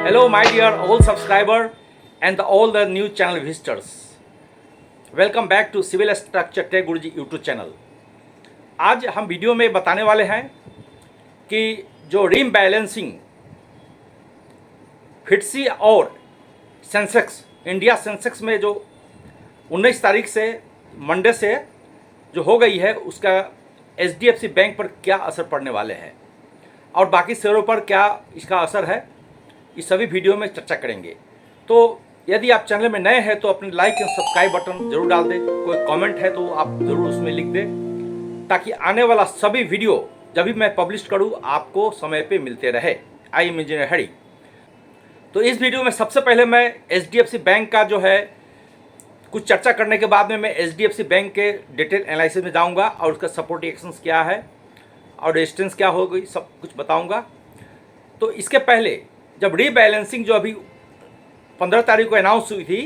Hello, my dear all subscriber and all the new channel visitors. Welcome back to Civil Structure Tech Guruji YouTube channel. आज हम video में बताने वाले हैं कि जो रीबैलेंसिंग फिटसी और सेंसेक्स इंडिया सेंसेक्स में जो 19 तारीख से मंडे से जो हो गई है उसका HDFC बैंक पर क्या असर पड़ने वाले हैं और बाकी शेयरों पर क्या इसका असर है, इस सभी वीडियो में चर्चा करेंगे। तो यदि आप चैनल में नए हैं तो अपने लाइक एंड सब्सक्राइब बटन जरूर डाल दें। कोई कमेंट है तो आप ज़रूर उसमें लिख दें ताकि आने वाला सभी वीडियो जब भी मैं पब्लिश करूं आपको समय पे मिलते रहे। आई एम इंजीनियर हरी। तो इस वीडियो में सबसे पहले मैं HDFC बैंक का जो है कुछ चर्चा करने के बाद में मैं HDFC बैंक के डिटेल एनालिसिस में जाऊँगा और उसका सपोर्टिंग एक्शंस क्या है और रेजिस्टेंस क्या हो गई सब कुछ बताऊँगा। तो इसके पहले जब रीबैलेंसिंग जो अभी 15 तारीख को अनाउंस हुई थी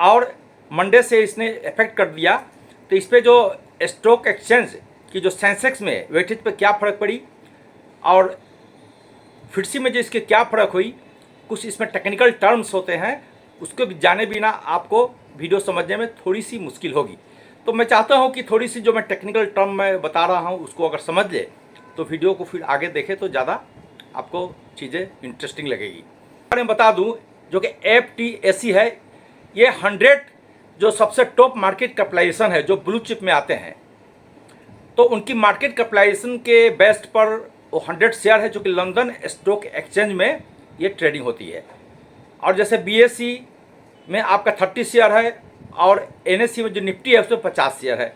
और मंडे से इसने इफेक्ट कर दिया, तो इस पर जो स्टॉक एक्सचेंज की जो सेंसेक्स में वेटेज पे क्या फ़र्क पड़ी और फिटसी में जो इसके क्या फ़र्क हुई, कुछ इसमें टेक्निकल टर्म्स होते हैं, उसको जाने बिना आपको वीडियो समझने में थोड़ी सी मुश्किल होगी। तो मैं चाहता हूं कि थोड़ी सी जो मैं टेक्निकल टर्म मैं बता रहा हूं उसको अगर समझ ले तो वीडियो को फिर आगे देखें तो ज़्यादा आपको चीज़ें इंटरेस्टिंग लगेगी। मैं बता दूं जो कि FTSE है, ये 100 जो सबसे टॉप मार्केट कैपिटलाइजेशन है जो ब्लू चिप में आते हैं, तो उनकी मार्केट कैपिटलाइजेशन के बेस्ट पर वो 100 शेयर है जो कि लंदन स्टॉक एक्सचेंज में ये ट्रेडिंग होती है। और जैसे BSE में आपका 30 शेयर है और NSE में जो निफ्टी है उसमें 50 शेयर है।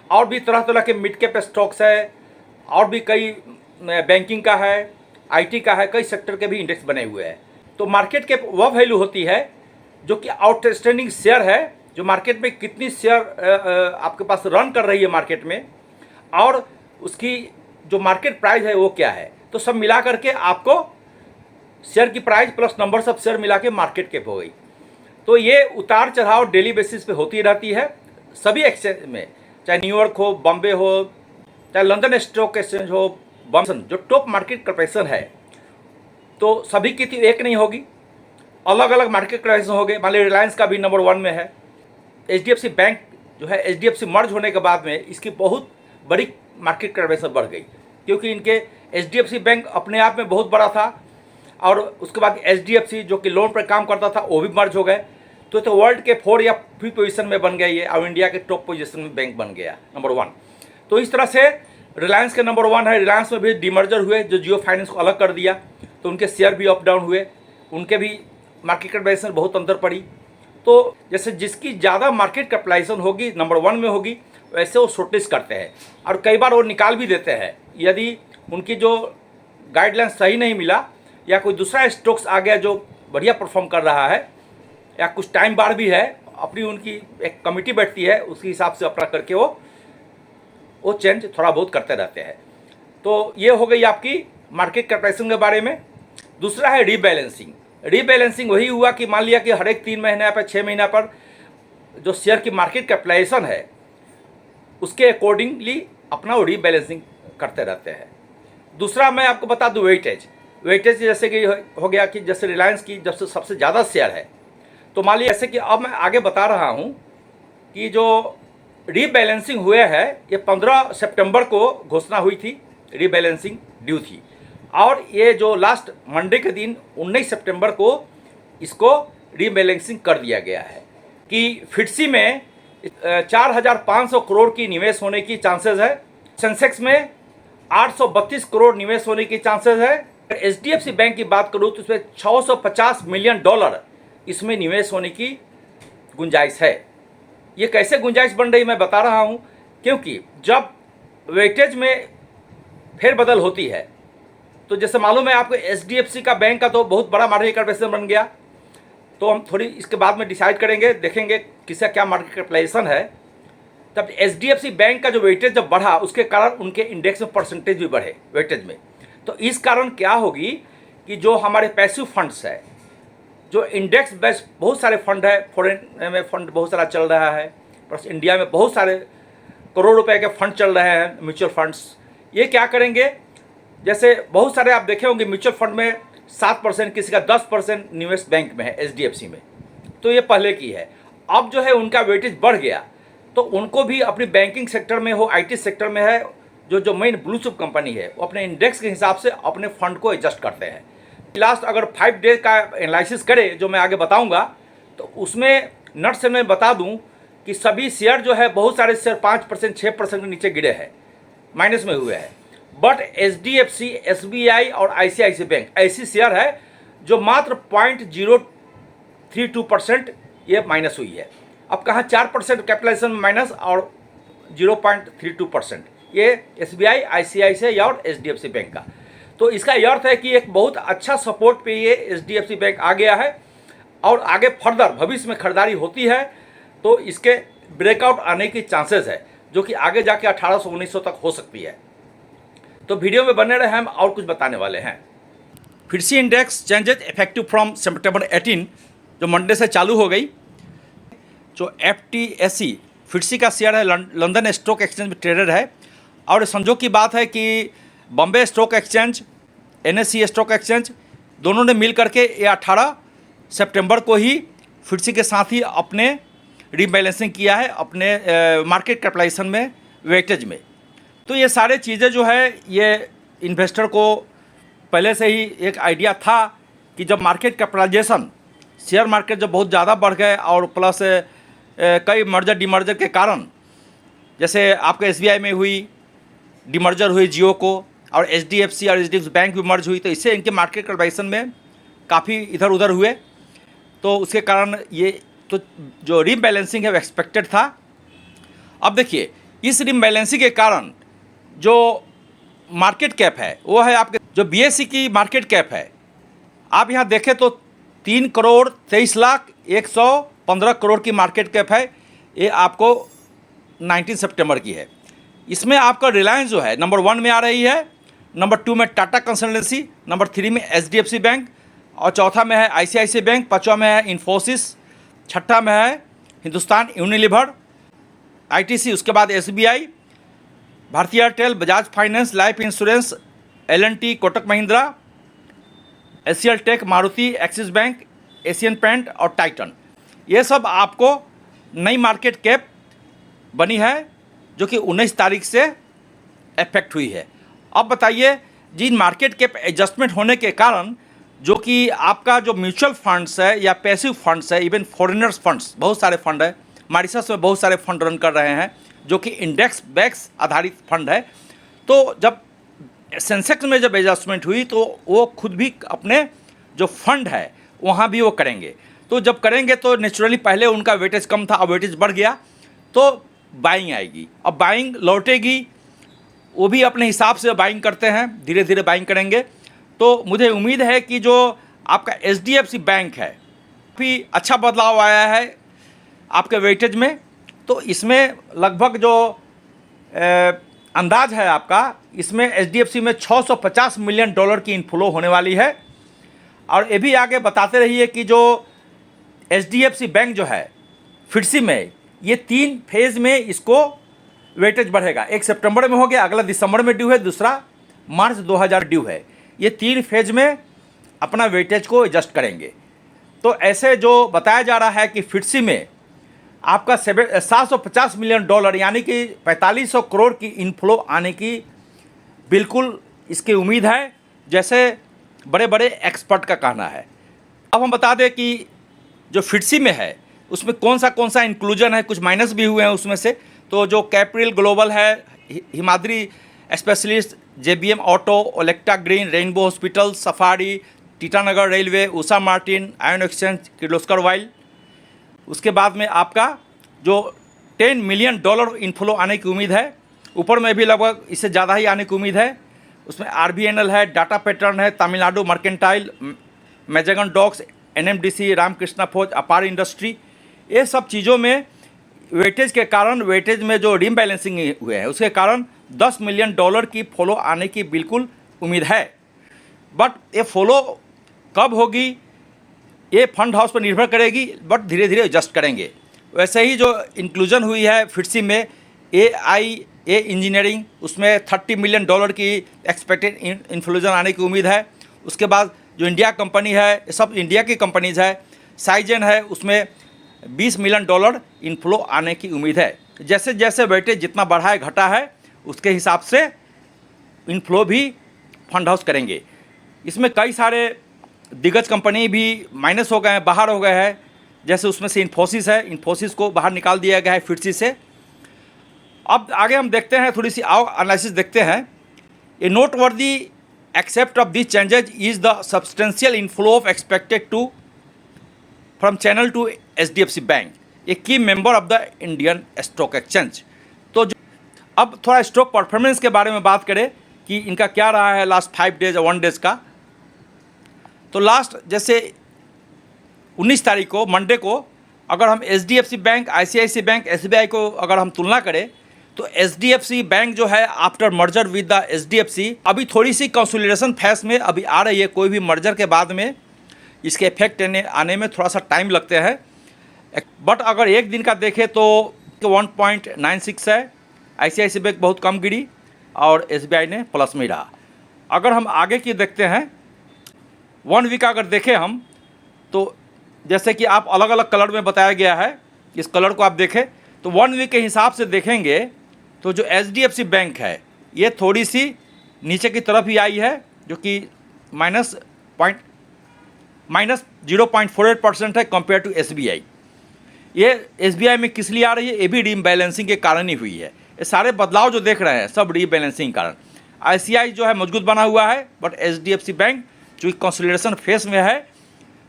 और भी तरह तरह के मिड कैप स्टॉक्स है और भी कई बैंकिंग का है, IT का है, कई सेक्टर के भी इंडेक्स बने हुए हैं। तो मार्केट कैप वह वैल्यू होती है जो कि आउटस्टैंडिंग शेयर है, जो मार्केट में कितनी शेयर आपके पास रन कर रही है मार्केट में और उसकी जो मार्केट प्राइस है वो क्या है। तो सब मिला करके आपको शेयर की price plus numbers of share मिला के मार्केट कैप हो गई। तो ये उतार चढ़ाव डेली बेसिस पे होती रहती है सभी एक्सचेंज में, चाहे न्यूयॉर्क हो, बॉम्बे हो, चाहे लंदन स्टॉक एक्सचेंज हो, बॉम्बे जो टॉप मार्केट कैपिटलाइजेशन है, तो सभी की तो एक नहीं होगी, अलग अलग मार्केट कैपिटलाइजेशन हो गए। मान लीजिए रिलायंस का भी नंबर 1 में है। HDFC बैंक जो है HDFC मर्ज होने के बाद में इसकी बहुत बड़ी मार्केट कैपिटलाइजेशन बढ़ गई क्योंकि इनके HDFC बैंक अपने आप में बहुत बड़ा था और उसके बाद HDFC जो कि लोन पर काम करता था वो भी मर्ज हो गए, तो वर्ल्ड के 4 या 5 पोजीशन में बन गई है और इंडिया के टॉप पोजीशन में बैंक बन गया नंबर 1। तो इस तरह से रिलायंस के नंबर 1 है। रिलायंस में भी डीमर्जर हुए जो जियो फाइनेंस को अलग कर दिया, तो उनके शेयर भी अप डाउन हुए, उनके भी मार्केट कैपिटलाइजेशन बहुत अंतर पड़ी। तो जैसे जिसकी ज़्यादा मार्केट कैपिटलाइजेशन होगी नंबर 1 में होगी, वैसे वो शॉर्टलिस्ट करते हैं और कई बार वो निकाल भी देते हैं यदि उनकी जो गाइडलाइन सही नहीं मिला या कोई दूसरा स्टॉक्स आ गया जो बढ़िया परफॉर्म कर रहा है या कुछ टाइम बार भी है, अपनी उनकी एक कमिटी बैठती है, उसके हिसाब से अपना करके वो चेंज थोड़ा बहुत करते रहते हैं। तो ये हो गई आपकी मार्केट कैपिटलाइजेशन के बारे में। दूसरा है रीबैलेंसिंग। रीबैलेंसिंग वही हुआ कि मान लिया कि हर एक 3 महीने पर 6 महीना पर जो शेयर की मार्केट कैपिटलाइजेशन है उसके अकॉर्डिंगली अपना वो रीबैलेंसिंग करते रहते हैं। दूसरा मैं आपको बता दूं वेटेज जैसे कि हो गया कि जैसे रिलायंस की जब से सबसे ज़्यादा शेयर है, तो मान लीजिए जैसे कि अब मैं आगे बता रहा हूँ कि जो रीबैलेंसिंग हुए है ये 15 सितंबर को घोषणा हुई थी, रीबैलेंसिंग ड्यू थी और ये जो लास्ट मंडे के दिन 19 सितंबर को इसको रीबैलेंसिंग कर दिया गया है कि फिटसी में 4,500 करोड़ की निवेश होने की चांसेस है, सेंसेक्स में 832 करोड़ निवेश होने की चांसेस है। HDFC बैंक की बात करूँ तो इसमें $650 मिलियन इसमें निवेश होने की गुंजाइश है। ये कैसे गुंजाइश बन रही मैं बता रहा हूँ, क्योंकि जब वेटेज में फेरबदल होती है तो जैसे मालूम है आपको HDFC का बैंक का तो बहुत बड़ा मार्केट कैपिटलाइजेशन बन गया, तो हम थोड़ी इसके बाद में डिसाइड करेंगे, देखेंगे किसका क्या मार्केट कैपिटलाइजेशन है। तब HDFC बैंक का जो वेटेज जब बढ़ा उसके कारण उनके इंडेक्स में परसेंटेज भी बढ़े वेटेज में। तो इस कारण क्या होगी कि जो हमारे पैसिव फंड्स है, जो इंडेक्स बेस्ड बहुत सारे फंड है, फॉरेन में फंड बहुत सारा चल रहा है, प्लस इंडिया में बहुत सारे करोड़ रुपए के फंड चल रहे हैं म्यूचुअल फंड्स, ये क्या करेंगे, जैसे बहुत सारे आप देखे होंगे म्यूचुअल फंड में 7%, किसी का 10% निवेश बैंक में है एचडीएफसी में। तो ये पहले की है। अब जो है उनका वेटेज बढ़ गया, तो उनको भी अपनी बैंकिंग सेक्टर में हो, आईटी सेक्टर में है, जो मेन ब्लू चिप कंपनी है, वो अपने इंडेक्स के हिसाब से अपने फंड को एडजस्ट करते हैं। लास्ट अगर 5 डे का एनालिसिस करें, जो मैं आगे बताऊंगा, तो उसमें नट से मैं बता दूं कि सभी शेयर जो है, बहुत सारे शेयर 5%, 6% के नीचे गिरे हैं, माइनस में हुए हैं। बट एचडीएफसी, एसबीआई और आईसीआईसीआई बैंक ऐसी शेयर है जो मात्र 0.032% ये माइनस हुई है। अब कहाँ 4% कैपिटलाइजेशन माइनस और 0.32% ये एसबीआई, आईसीआईसीआई और एचडीएफसी बैंक का। तो इसका यह अर्थ है कि एक बहुत अच्छा सपोर्ट पे ये एचडीएफसी बैंक आ गया है, और आगे फर्दर भविष्य में खरीदारी होती है तो इसके ब्रेकआउट आने की चांसेस है, जो कि आगे जाके 1800-1900 तक हो सकती है। तो वीडियो में बने रहे, हम और कुछ बताने वाले हैं। FTSE index changes effective from September 18, जो मंडे से चालू हो गई। जो एफटीएसई फिडसी का शेयर है, लंदन स्टॉक एक्सचेंज में ट्रेडेड है, और संजोग की बात है कि Bombay stock exchange, NSC stock exchange दोनों ने मिल करके ये 18 सितंबर को ही फिडसी के साथ ही अपने रीबैलेंसिंग किया है अपने मार्केट कैपिटलाइजेशन में, वेटेज में। तो ये सारे चीज़ें जो है, ये इन्वेस्टर को पहले से ही एक आइडिया था कि जब मार्केट कैपिटलाइजेशन, शेयर मार्केट जब बहुत ज़्यादा बढ़ गए, और प्लस कई मर्जर डिमर्जर के कारण, जैसे आपके एसबीआई में हुई डिमर्जर हुई जियो को, और एचडीएफसी और एचडीएफसी बैंक भी मर्ज हुई, तो इससे इनके मार्केट कैपिटलाइजेशन में काफ़ी इधर उधर हुए। तो उसके कारण ये तो जो रीबैलेंसिंग है वो एक्सपेक्टेड था। अब देखिए, इस रीबैलेंसिंग के कारण जो मार्केट कैप है वो है आपके, जो बीएसई की मार्केट कैप है, आप यहाँ देखें तो 3,23,01,15 करोड़ की मार्केट कैप है। ये आपको 19 सितंबर की है। इसमें आपका रिलायंस जो है नंबर 1 में आ रही है, नंबर 2 में टाटा कंसल्टेंसी, नंबर 3 में एचडीएफसी बैंक, और चौथा में है आईसीआईसीआई बैंक, पाँचवा में है इन्फोसिस, छठा में है हिंदुस्तान यूनिलीवर, आईटीसी, उसके बाद SBI, Bharti Airtel, Bajaj finance, life insurance, LNT, Kotak Mahindra, एशियल tech, Maruti, Axis bank, Asian paint और टाइटन। ये सब आपको नई मार्केट कैप बनी है, जो कि 19 तारीख से इफेक्ट हुई है। अब बताइए, जिन मार्केट कैप एडजस्टमेंट होने के कारण, जो कि आपका जो म्यूचुअल फंड्स है या पैसिव फंड्स है, इवन फॉरेनर्स फंड्स, बहुत सारे फंड है, मॉरिशस में बहुत सारे फंड रन कर रहे हैं, जो कि इंडेक्स बेक्स आधारित फंड है। तो जब सेंसेक्स में जब एडजस्टमेंट हुई, तो वो खुद भी अपने जो फंड है वहाँ भी वो करेंगे। तो जब करेंगे तो नेचुरली पहले उनका वेटेज कम था, अब वेटेज बढ़ गया, तो बाइंग आएगी। अब बाइंग लौटेगी, वो भी अपने हिसाब से बाइंग करते हैं, धीरे धीरे बाइंग करेंगे। तो मुझे उम्मीद है कि जो आपका एचडीएफसी बैंक है, काफ़ी अच्छा बदलाव आया है आपके वेटेज में। तो इसमें लगभग जो अंदाज है आपका, इसमें एचडीएफसी में $650 मिलियन की इनफ्लो होने वाली है। और ये भी आगे बताते रहिए कि जो एचडीएफसी बैंक जो है फिडसी में, ये 3 फेज़ में इसको वेटेज बढ़ेगा। एक सितंबर में हो गया, अगला दिसंबर में ड्यू है, दूसरा मार्च 2000 ड्यू है। ये 3 फेज में अपना वेटेज को एडजस्ट करेंगे। तो ऐसे जो बताया जा रहा है कि फिडसी में आपका $750 मिलियन, यानी कि 4500 करोड़ की इनफ्लो आने की बिल्कुल इसकी उम्मीद है, जैसे बड़े बड़े एक्सपर्ट का कहना है। अब हम बता दें कि जो फिडसी में है उसमें कौन सा इंक्लूजन है, कुछ माइनस भी हुए हैं उसमें से। तो जो कैपिटल ग्लोबल है, Himadri specialist, JBM auto, Olectra green, rainbow hospital, safari, Titagarh railway, Usha Martin, ion exchange, Kirloskar oil. उसके बाद में आपका जो $10 मिलियन इनफ्लो आने की उम्मीद है, ऊपर में भी लगभग इससे ज़्यादा ही आने की उम्मीद है। उसमें आरबीएनएल है, डाटा पैटर्न है, Tamilnadu mercantile, Mazagon docks, NMDC, Ramakrishna फौज, अपार इंडस्ट्री। ये सब चीज़ों में वेटेज के कारण, वेटेज में जो रीबैलेंसिंग हुए हैं उसके कारण $10 मिलियन की फॉलो आने की बिल्कुल उम्मीद है। बट ये फॉलो कब होगी, ये फंड हाउस पर निर्भर करेगी, बट धीरे धीरे एडजस्ट करेंगे। वैसे ही जो इंक्लूजन हुई है फिडसी में AIA इंजीनियरिंग, उसमें $30 मिलियन की एक्सपेक्टेड इन्फ्लूजन आने की उम्मीद है। उसके बाद जो इंडिया कंपनी है, ये सब इंडिया की कंपनीज है। साइजेन है, उसमें $20 मिलियन इनफ्लो आने की उम्मीद है। जैसे जैसे वेटेज जितना बढ़ा है घटा है, उसके हिसाब से इनफ्लो भी फंड हाउस करेंगे। इसमें कई सारे दिग्गज कंपनी भी माइनस हो गए हैं, बाहर हो गए हैं। जैसे उसमें से इन्फोसिस है, इन्फोसिस को बाहर निकाल दिया गया है फिर से। अब आगे हम देखते हैं, थोड़ी सी आओ एनालिसिस देखते हैं। A noteworthy aspect of this changes is the substantial inflow of expected to from channel to HDFC bank, a key member of the Indian stock exchange. तो अब थोड़ा स्टॉक परफॉर्मेंस के बारे में बात करें कि इनका क्या रहा है लास्ट 5 डेज और 1 डेज का। तो लास्ट जैसे 19 तारीख को मंडे को अगर हम HDFC bank, ICICI bank, SBI को अगर हम तुलना करें तो HDFC बैंक जो है after merger with the HDFC अभी थोड़ी सी कंसोलिडेशन फेज में अभी आ रही है। कोई भी मर्जर के बाद में इसके इफेक्ट आने में थोड़ा सा टाइम लगते हैं। बट अगर एक दिन का देखें तो 1.96 है। ICICI बैंक बहुत कम गिरी और SBI ने प्लस में रहा। अगर हम आगे की देखते हैं 1 वीक अगर देखें हम, तो जैसे कि आप अलग अलग कलर में बताया गया है, इस कलर को आप देखें तो 1 वीक के हिसाब से देखेंगे तो जो HDFC बैंक है ये थोड़ी सी नीचे की तरफ ही आई है, जो कि माइनस 0.48% है कंपेयर टू SBI। ये SBI में किस लिए आ रही है, ये भी रीबैलेंसिंग के कारण ही हुई है। ये सारे बदलाव जो देख रहे हैं सब रीबैलेंसिंग के कारण। ICI जो है मजबूत बना हुआ है, बट HDFC बैंक चूँकि कंसोलिडेशन फेस में है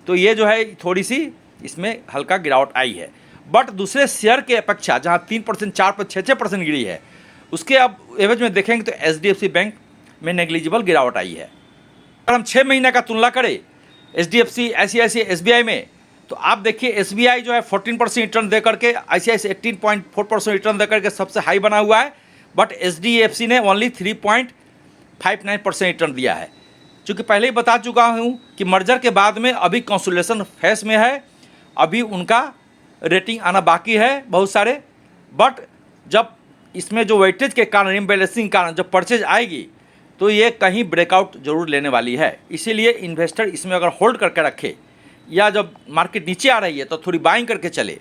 तो ये जो है थोड़ी सी इसमें हल्का गिरावट आई है। बट दूसरे शेयर के अपेक्षा जहाँ 3%, 4%, 6% गिरी है, उसके अब एवज में देखेंगे तो HDFC बैंक में नेग्लिजिबल गिरावट आई है। अगर हम 6 महीने का तुलना करें HDFC, ICICI, SBI में, तो आप देखिए SBI जो है 14% रिटर्न दे करके, ICICI 18.4% रिटर्न दे करके सबसे हाई बना हुआ है। बट HDFC ने ओनली 3.59% रिटर्न दिया है। चूँकि पहले ही बता चुका हूँ कि मर्जर के बाद में अभी कंसोलिडेशन फेस में है, अभी उनका रेटिंग आना बाकी है बहुत सारे। बट जब इसमें जो वेटेज के कारण, इम्बैलेंसिंग कारण जब परचेज आएगी तो ये कहीं ब्रेकआउट जरूर लेने वाली है। इसीलिए इन्वेस्टर इसमें अगर होल्ड करके रखे या जब मार्केट नीचे आ रही है तो थोड़ी बाइंग करके चले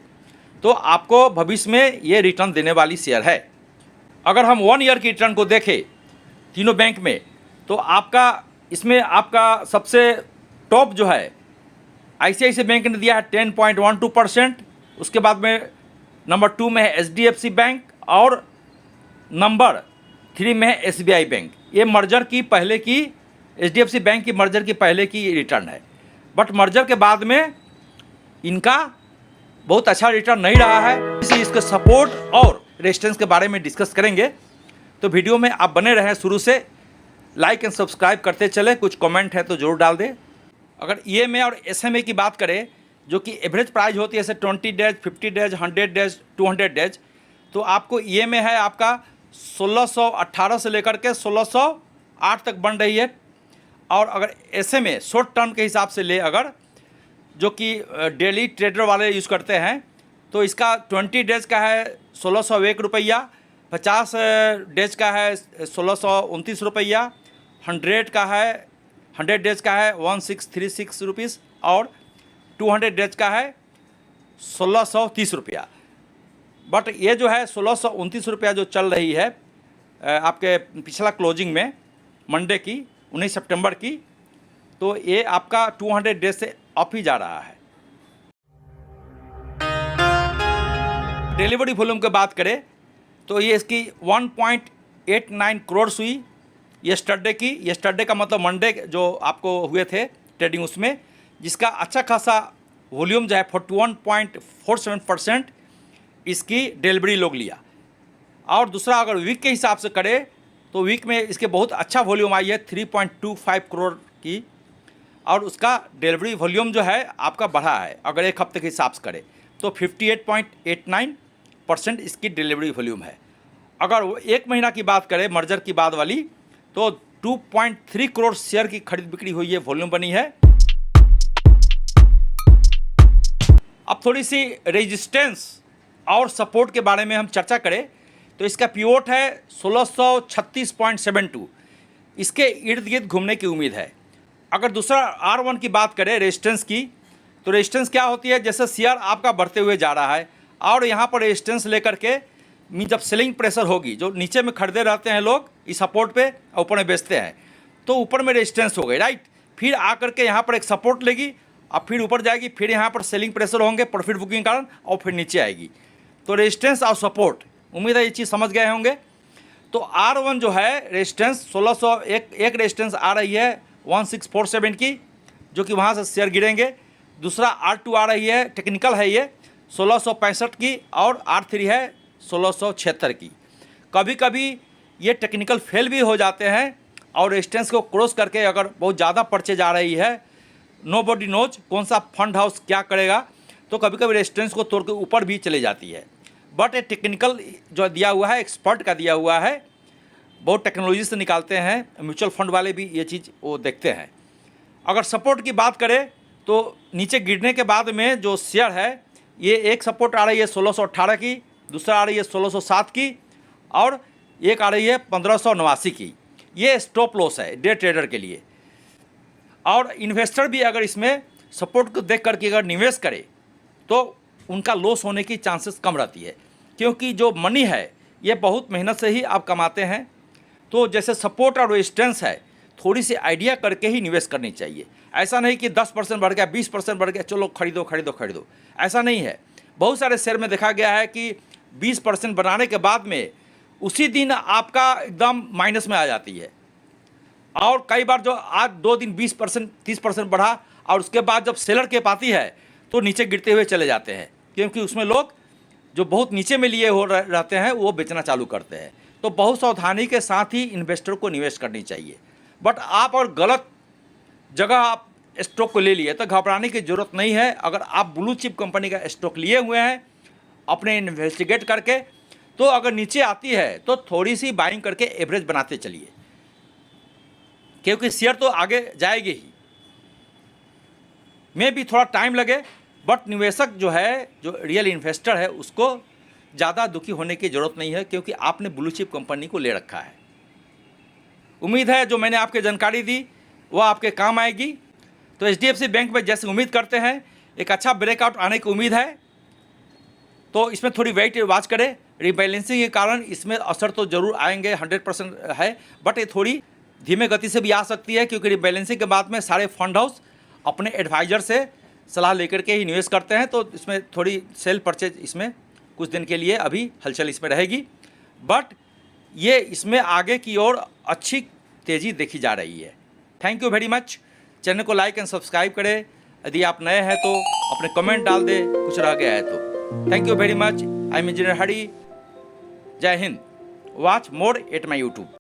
तो आपको भविष्य में ये रिटर्न देने वाली शेयर है। अगर हम 1 ईयर की रिटर्न को देखें तीनों बैंक में, तो आपका इसमें आपका सबसे टॉप जो है ICICI बैंक ने दिया है 10.12%। उसके बाद में नंबर 2 में है HDFC बैंक और नंबर 3 में है SBI बैंक। ये मर्जर की पहले की, HDFC बैंक की मर्जर की पहले की रिटर्न है। बट मर्जर के बाद में इनका बहुत अच्छा रिटर्न नहीं रहा है, इसलिए इसके सपोर्ट और रेजिस्टेंस के बारे में डिस्कस करेंगे। तो वीडियो में आप बने रहें, शुरू से लाइक एंड सब्सक्राइब करते चले। कुछ कमेंट है तो ज़रूर डाल दें। अगर EMA और SMA की बात करें, जो कि एवरेज प्राइस होती है जैसे 20 डेज, 50 डेज, 100 डेज, 200 डेज, तो आपको EMA है आपका 1618 से लेकर के 1608 तक बन रही है। और अगर SMA शॉर्ट टर्म के हिसाब से ले, अगर जो कि डेली ट्रेडर वाले यूज़ करते हैं, तो इसका 20 डेज का है 1601 रुपया, 50 डेज का है 1629 रुपया, 100 का है 100 डेज का है 1636 रुपीज़ और 200 डेज का है 1630 रुपया। बट ये जो है 1629 रुपया जो चल रही है आपके पिछला क्लोजिंग में मंडे की 19 सितंबर की, तो ये आपका 200 डेज से अप ही जा रहा है। डिलीवरी वॉल्यूम की बात करें तो ये इसकी 1.89 करोड़ हुई यस्टरडे का मतलब मंडे जो आपको हुए थे ट्रेडिंग, उसमें जिसका अच्छा खासा वॉल्यूम जो है 41.47% इसकी डिलीवरी लोग लिया। और दूसरा अगर वीक के हिसाब से करें तो वीक में इसके बहुत अच्छा वॉल्यूम आई है 3.25 करोड़ की, और उसका डिलीवरी वॉल्यूम जो है आपका बढ़ा है। अगर एक हफ्ते के हिसाब से करें तो 58.89% इसकी डिलीवरी वॉल्यूम है। अगर वो एक महीना की बात करें मर्जर की बाद वाली, तो 2.3 करोड़ शेयर की खरीद बिक्री हुई है, वॉल्यूम बनी है। अब थोड़ी सी रेजिस्टेंस और सपोर्ट के बारे में हम चर्चा करें तो इसका पिवोट है 1636.72, इसके इर्द गिर्द घूमने की उम्मीद है। अगर दूसरा R1 की बात करें रेजिस्टेंस की, तो रेजिस्टेंस क्या होती है, जैसे शेयर आपका बढ़ते हुए जा रहा है और यहाँ पर रेजिस्टेंस लेकर के जब सेलिंग प्रेशर होगी, जो नीचे में खरीदे रहते हैं लोग इस सपोर्ट पे ऊपर में बेचते हैं, तो ऊपर में रेजिस्टेंस हो गई, राइट। फिर आकर के यहाँ पर एक सपोर्ट लेगी और फिर ऊपर जाएगी, फिर यहाँ पर सेलिंग प्रेशर होंगे प्रॉफिट बुकिंग के कारण और फिर नीचे आएगी। तो रेजिस्टेंस और सपोर्ट, उम्मीद है ये चीज़ समझ गए होंगे। तो R1 जो है रेजिस्टेंस 1600, एक रेजिस्टेंस आ रही है 1647 की, जो कि वहाँ से शेयर गिरेंगे। दूसरा R2 आ रही है, टेक्निकल है ये 1665 की, और R3 है 1676 की। कभी कभी ये टेक्निकल फेल भी हो जाते हैं और रेजिस्टेंस को क्रॉस करके अगर बहुत ज़्यादा परचेज आ रही है, नोबडी नोज कौन सा फंड हाउस क्या करेगा, तो कभी कभी रेजिस्टेंस को तोड़ के ऊपर भी चले जाती है। बट ये टेक्निकल जो दिया हुआ है, एक्सपर्ट का दिया हुआ है, बहुत टेक्नोलॉजी से निकालते हैं, म्यूचुअल फंड वाले भी ये चीज़ वो देखते हैं। अगर सपोर्ट की बात करें तो नीचे गिरने के बाद में जो शेयर है, ये एक सपोर्ट आ रही है 1618 की, दूसरा आ रही है 1607 की, और एक आ रही है 1589 की। ये स्टॉप लॉस है डे ट्रेडर के लिए। और इन्वेस्टर भी अगर इसमें सपोर्ट को देख करके अगर निवेश करे तो उनका लॉस होने की चांसेस कम रहती है, क्योंकि जो मनी है ये बहुत मेहनत से ही आप कमाते हैं। तो जैसे सपोर्ट और रेजिस्टेंस है, थोड़ी सी आइडिया करके ही निवेश करनी चाहिए। ऐसा नहीं कि 10% बढ़ गया, 20% बढ़ गया, चलो खरीदो खरीदो खरीदो, ऐसा नहीं है। बहुत सारे शेयर में देखा गया है कि 20% बनाने के बाद में उसी दिन आपका एकदम माइनस में आ जाती है। और कई बार जो आज 2 दिन 20% 30% बढ़ा और उसके बाद जब सेलर के पाती है तो नीचे गिरते हुए चले जाते हैं, क्योंकि उसमें लोग जो बहुत नीचे में लिए हो रहते हैं वो बेचना चालू करते हैं। तो बहुत सावधानी के साथ ही इन्वेस्टर को निवेश करनी चाहिए। बट आप और गलत जगह आप स्टॉक को ले लिए तो घबराने की ज़रूरत नहीं है। अगर आप ब्लू चिप कंपनी का स्टॉक लिए हुए हैं अपने इन्वेस्टिगेट करके, तो अगर नीचे आती है तो थोड़ी सी बाइंग करके एवरेज बनाते चलिए, क्योंकि शेयर तो आगे जाएगी ही, में भी थोड़ा टाइम लगे। बट निवेशक जो है, जो रियल इन्वेस्टर है, उसको ज़्यादा दुखी होने की ज़रूरत नहीं है, क्योंकि आपने ब्लू चिप कंपनी को ले रखा है। उम्मीद है जो मैंने आपके जानकारी दी वो आपके काम आएगी। तो HDFC बैंक में जैसे उम्मीद करते हैं एक अच्छा ब्रेकआउट आने की उम्मीद है, तो इसमें थोड़ी वेट वॉच करें। रिबैलेंसिंग के कारण इसमें असर तो ज़रूर आएंगे, 100% है, बट ये थोड़ी धीमे गति से भी आ सकती है, क्योंकि रिबैलेंसिंग के बाद में सारे फंड हाउस अपने एडवाइज़र से सलाह लेकर के ही निवेश करते हैं। तो इसमें थोड़ी सेल परचेज इसमें कुछ दिन के लिए अभी हलचल इसमें रहेगी, बट ये इसमें आगे की ओर अच्छी तेज़ी देखी जा रही है। Thank you very much. Channel को लाइक एंड सब्सक्राइब करें। यदि आप नए हैं तो अपने कमेंट डाल दें, कुछ रह गया है तो। Thank you very much. I am engineer Hari. Jai Hind. Watch more at my YouTube.